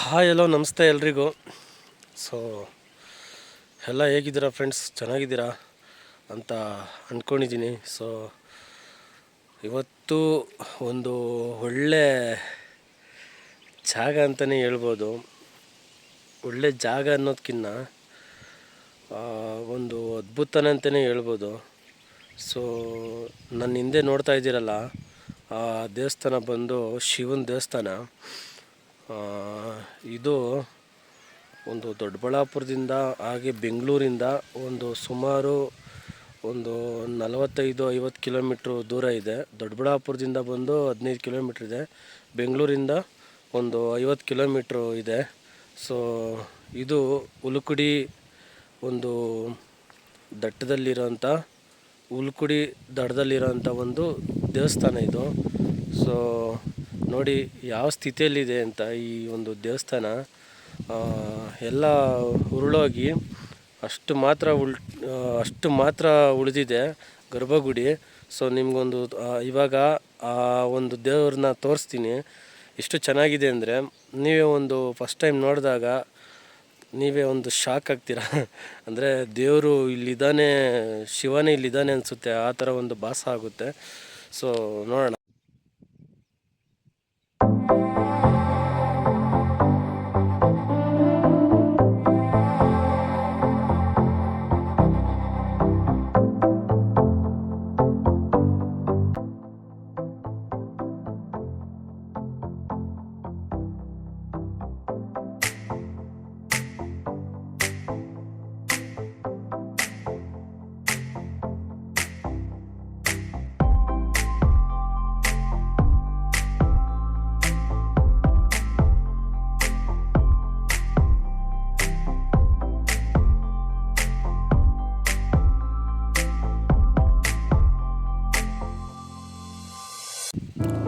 Hi hello ನಮಸ್ತೆ ಎಲ್ರಿಗೂ. So ಎಲ್ಲ ಹೇಗಿದ್ದೀರಾ ಫ್ರೆಂಡ್ಸ್, ಚೆನ್ನಾಗಿದ್ದೀರಾ ಅಂತ ಅಂದ್ಕೊಂಡಿದ್ದೀನಿ. ಸೊ ಇವತ್ತು ಒಂದು ಒಳ್ಳೆ ಜಾಗ ಅಂತಲೇ ಹೇಳ್ಬೋದು. ಒಳ್ಳೆ ಜಾಗ ಅನ್ನೋದಕ್ಕಿಂತ ಒಂದು ಅದ್ಭುತನೇ ಅಂತಲೇ ಹೇಳ್ಬೋದು. ಸೊ ನನ್ನ ಹಿಂದೆ ನೋಡ್ತಾ ಇದ್ದೀರಲ್ಲ, ಆ ದೇವಸ್ಥಾನ ಬಂದು ಶಿವನ ದೇವಸ್ಥಾನ. ಇದು ಒಂದು ದೊಡ್ಡಬಳ್ಳಾಪುರದಿಂದ ಹಾಗೆ ಬೆಂಗಳೂರಿಂದ ಸುಮಾರು ಒಂದು 45-50 ಕಿಲೋಮೀಟ್ರು ದೂರ ಇದೆ. ದೊಡ್ಡಬಳ್ಳಾಪುರದಿಂದ ಬಂದು 15 ಕಿಲೋಮೀಟ್ರ್ ಇದೆ, ಬೆಂಗಳೂರಿಂದ ಒಂದು 50 ಕಿಲೋಮೀಟ್ರು ಇದೆ. ಸೊ ಇದು ಉಲುಕುಡಿ ಒಂದು ದಡದಲ್ಲಿರೋಂಥ ಒಂದು ದೇವಸ್ಥಾನ ಇದು. ಸೊ ನೋಡಿ ಯಾವ ಸ್ಥಿತಿಯಲ್ಲಿದೆ ಅಂತ ಈ ಒಂದು ದೇವಸ್ಥಾನ. ಎಲ್ಲ ಉರುಳೋಗಿ ಅಷ್ಟು ಮಾತ್ರ ಉಳಿದಿದೆ ಗರ್ಭಗುಡಿ. ಸೊ ನಿಮಗೊಂದು ಇವಾಗ ಆ ಒಂದು ದೇವ್ರನ್ನ ತೋರಿಸ್ತೀನಿ. ಎಷ್ಟು ಚೆನ್ನಾಗಿದೆ ಅಂದರೆ ನೀವೇ ಒಂದು ಫಸ್ಟ್ ಟೈಮ್ ನೋಡಿದಾಗ ನೀವೇ ಒಂದು ಶಾಕ್ ಆಗ್ತೀರಾ. ಅಂದರೆ ದೇವರು ಇಲ್ಲಿದ್ದಾನೆ, ಶಿವನೇ ಇಲ್ಲಿದ್ದಾನೆ ಅನಿಸುತ್ತೆ, ಆ ಥರ ಒಂದು ಭಾಸ ಆಗುತ್ತೆ. ಸೊ ನೋಡೋಣ.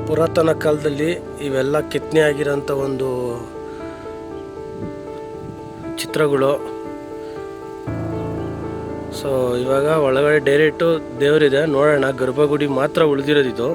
ಪುರಾತನ ಕಾಲದಲ್ಲಿ ಇವೆಲ್ಲ ಕೆತ್ತನೆ ಆಗಿರೋಂಥ ಒಂದು ಚಿತ್ರಗಳು. ಸೊ ಇವಾಗ ಒಳಗಡೆ ಡೈರೆಕ್ಟು ದೇವರಿದೆ, ನೋಡೋಣ. ಗರ್ಭಗುಡಿ ಮಾತ್ರ ಉಳಿದಿರೋದಿದು.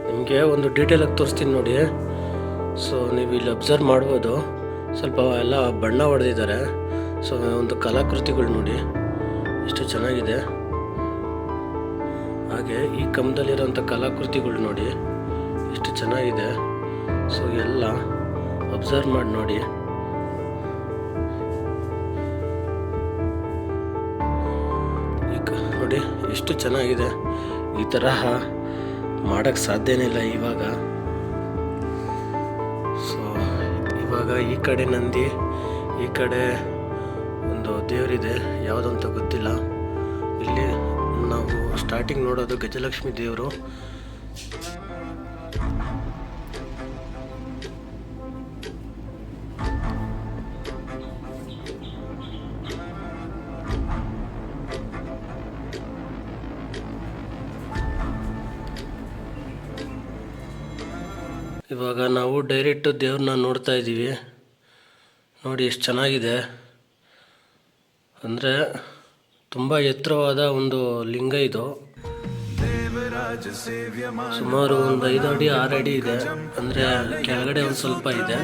ನಿಮಗೆ ಒಂದು ಡೀಟೇಲಾಗಿ ತೋರಿಸ್ತೀನಿ ನೋಡಿ. ಸೊ ನೀವು ಇಲ್ಲಿ ಅಬ್ಸರ್ವ್ ಮಾಡ್ಬೋದು, ಸ್ವಲ್ಪ ಎಲ್ಲ ಬಣ್ಣ ಹೊಡೆದಿದ್ದಾರೆ. ಸೊ ಒಂದು ಕಲಾಕೃತಿಗಳು ನೋಡಿ ಎಷ್ಟು ಚೆನ್ನಾಗಿದೆ. ಹಾಗೆ ಈ ಕಂಬದಲ್ಲಿರೋಂಥ ಕಲಾಕೃತಿಗಳು ನೋಡಿ ಎಷ್ಟು ಚೆನ್ನಾಗಿದೆ. ಸೊ ಎಲ್ಲ ಅಬ್ಸರ್ವ್ ಮಾಡಿ ನೋಡಿ. ನೋಡಿ ಎಷ್ಟು ಚೆನ್ನಾಗಿದೆ. ಈ ತರಹ ಮಾಡೋಕ್ಕೆ ಸಾಧ್ಯನೇ ಇಲ್ಲ ಇವಾಗ. ಸೊ ಇವಾಗ ಈ ಕಡೆ ನಂದಿ, ಈ ಕಡೆ ಒಂದು ದೇವರಿದೆ, ಯಾವುದಂತ ಗೊತ್ತಿಲ್ಲ. ಇಲ್ಲಿ ನಾವು ಸ್ಟಾರ್ಟಿಂಗ್ ನೋಡೋದು ಗಜಲಕ್ಷ್ಮಿ ದೇವರು. ಇವಾಗ ನಾವು ಡೈರೆಕ್ಟು ದೇವ್ರನ್ನ ನೋಡ್ತಾ ಇದ್ದೀವಿ. ನೋಡಿ ಎಷ್ಟು ಚೆನ್ನಾಗಿದೆ ಅಂದರೆ ತುಂಬ ಎತ್ತರವಾದ ಒಂದು ಲಿಂಗ ಇದು. ಸುಮಾರು ಒಂದು 5 ಅಡಿ 6 ಅಡಿ ಇದೆ. ಅಂದರೆ ಕೆಳಗಡೆ ಒಂದು ಸ್ವಲ್ಪ ಇದೆ.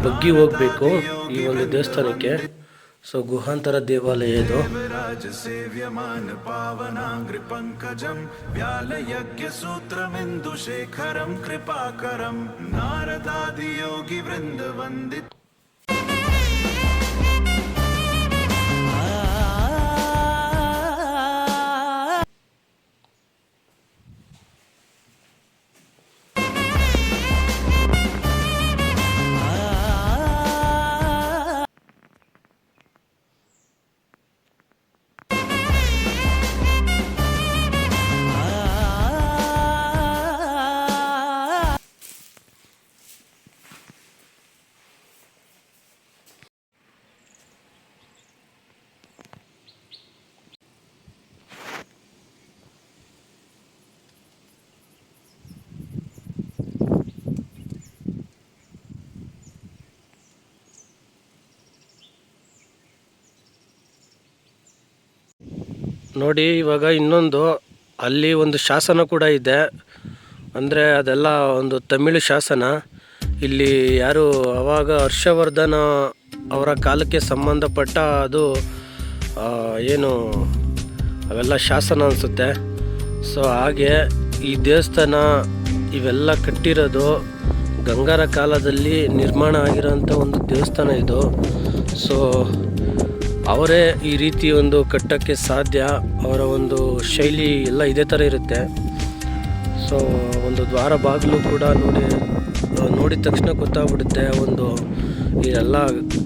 ಬಗ್ಗಿ ಹೋಗ್ಬೇಕು ಈ ಒಂದು ದೇವಸ್ಥಾನಕ್ಕೆ. ಸೊ ಗುಹಾಂತರ ದೇವಾಲಯ ಇದು. ನಾರದಾದಿ ಯೋಗಿ ವೃಂದ ವಂದಿತ. ನೋಡಿ ಇವಾಗ ಇನ್ನೊಂದು ಅಲ್ಲಿ ಒಂದು ಶಾಸನ ಕೂಡ ಇದೆ. ಅಂದರೆ ಅದೆಲ್ಲ ಒಂದು ತಮಿಳು ಶಾಸನ. ಇಲ್ಲಿ ಯಾರು ಆವಾಗ ಹರ್ಷವರ್ಧನ ಅವರ ಕಾಲಕ್ಕೆ ಸಂಬಂಧಪಟ್ಟ ಅದು ಏನು ಅವೆಲ್ಲ ಶಾಸನ ಅನಿಸುತ್ತೆ. ಸೊ ಹಾಗೆ ಈ ದೇವಸ್ಥಾನ ಇವೆಲ್ಲ ಕಟ್ಟಿರೋದು ಗಂಗರ ಕಾಲದಲ್ಲಿ ನಿರ್ಮಾಣ ಆಗಿರೋಂಥ ಒಂದು ದೇವಸ್ಥಾನ ಇದು. ಸೊ ಅವರೇ ಈ ರೀತಿ ಒಂದು ಕಟ್ಟೋಕ್ಕೆ ಸಾಧ್ಯ. ಅವರ ಒಂದು ಶೈಲಿ ಎಲ್ಲ ಇದೇ ಥರ ಇರುತ್ತೆ. ಸೊ ಒಂದು ದ್ವಾರ ಬಾಗಿಲು ಕೂಡ ನೋಡಿದ ತಕ್ಷಣ ಗೊತ್ತಾಗ್ಬಿಡುತ್ತೆ ಒಂದು ಇದೆಲ್ಲ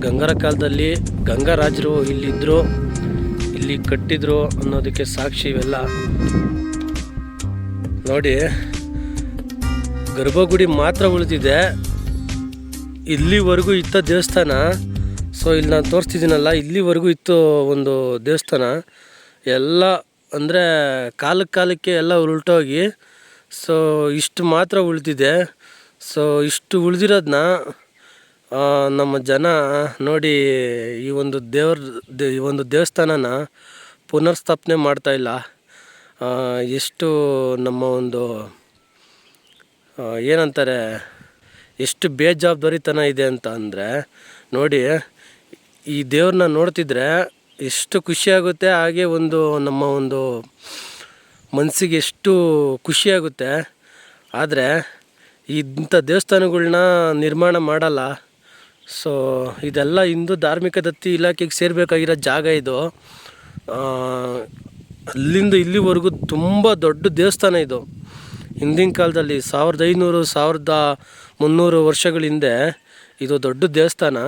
ಗಂಗರ ಕಾಲದಲ್ಲಿ ಗಂಗರಾಜರು ಇಲ್ಲಿದ್ದರು, ಇಲ್ಲಿ ಕಟ್ಟಿದ್ರು ಅನ್ನೋದಕ್ಕೆ ಸಾಕ್ಷಿ ಇವೆಲ್ಲ. ನೋಡಿ ಗರ್ಭಗುಡಿ ಮಾತ್ರ ಉಳಿದಿದೆ, ಇಲ್ಲಿವರೆಗೂ ಇತ್ತ ದೇವಸ್ಥಾನ. ಸೊ ಇಲ್ಲಿ ನಾನು ತೋರಿಸ್ತಿದ್ದೀನಲ್ಲ, ಇಲ್ಲಿವರೆಗೂ ಇತ್ತು ಒಂದು ದೇವಸ್ಥಾನ. ಎಲ್ಲ ಅಂದರೆ ಕಾಲಕ್ಕೆ ಎಲ್ಲ ಉಲ್ಟೋಗಿ ಸೊ ಇಷ್ಟು ಮಾತ್ರ ಉಳಿದಿದೆ. ಸೊ ಇಷ್ಟು ಉಳಿದಿರೋದನ್ನ ನಮ್ಮ ಜನ ನೋಡಿ ಈ ಒಂದು ದೇವಸ್ಥಾನನ ಪುನರ್ಸ್ಥಾಪನೆ ಮಾಡ್ತಾಯಿಲ್ಲ. ಎಷ್ಟು ನಮ್ಮ ಒಂದು ಏನಂತಾರೆ, ಎಷ್ಟು ಬೇಜವಾಬ್ದಾರಿತನ ಇದೆ ಅಂತ ಅಂದರೆ ನೋಡಿ, ಈ ದೇವ್ರನ್ನ ನೋಡ್ತಿದ್ರೆ ಎಷ್ಟು ಖುಷಿಯಾಗುತ್ತೆ. ಹಾಗೆ ನಮ್ಮ ಒಂದು ಮನಸ್ಸಿಗೆ ಎಷ್ಟು ಖುಷಿಯಾಗುತ್ತೆ. ಆದರೆ ಇಂಥ ದೇವಸ್ಥಾನಗಳ್ನ ನಿರ್ಮಾಣ ಮಾಡಲ್ಲ. ಸೊ ಇದೆಲ್ಲ ಹಿಂದೂ ಧಾರ್ಮಿಕ ದತ್ತಿ ಇಲಾಖೆಗೆ ಸೇರಬೇಕಾಗಿರೋ ಜಾಗ ಇದು. ಅಲ್ಲಿಂದ ಇಲ್ಲಿವರೆಗೂ ತುಂಬ ದೊಡ್ಡ ದೇವಸ್ಥಾನ ಇದು. ಹಿಂದಿನ ಕಾಲದಲ್ಲಿ 1500-1300 ವರ್ಷಗಳ ಹಿಂದೆ ಇದು ದೊಡ್ಡ ದೇವಸ್ಥಾನ.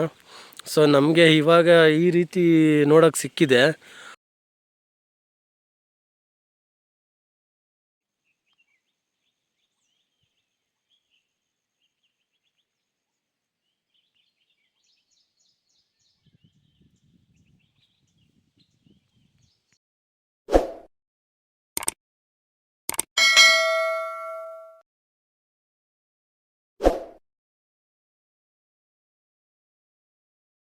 ಸೊ ನಮಗೆ ಇವಾಗ ಈ ರೀತಿ ನೋಡೋಕ್ಕೆ ಸಿಕ್ಕಿದೆ.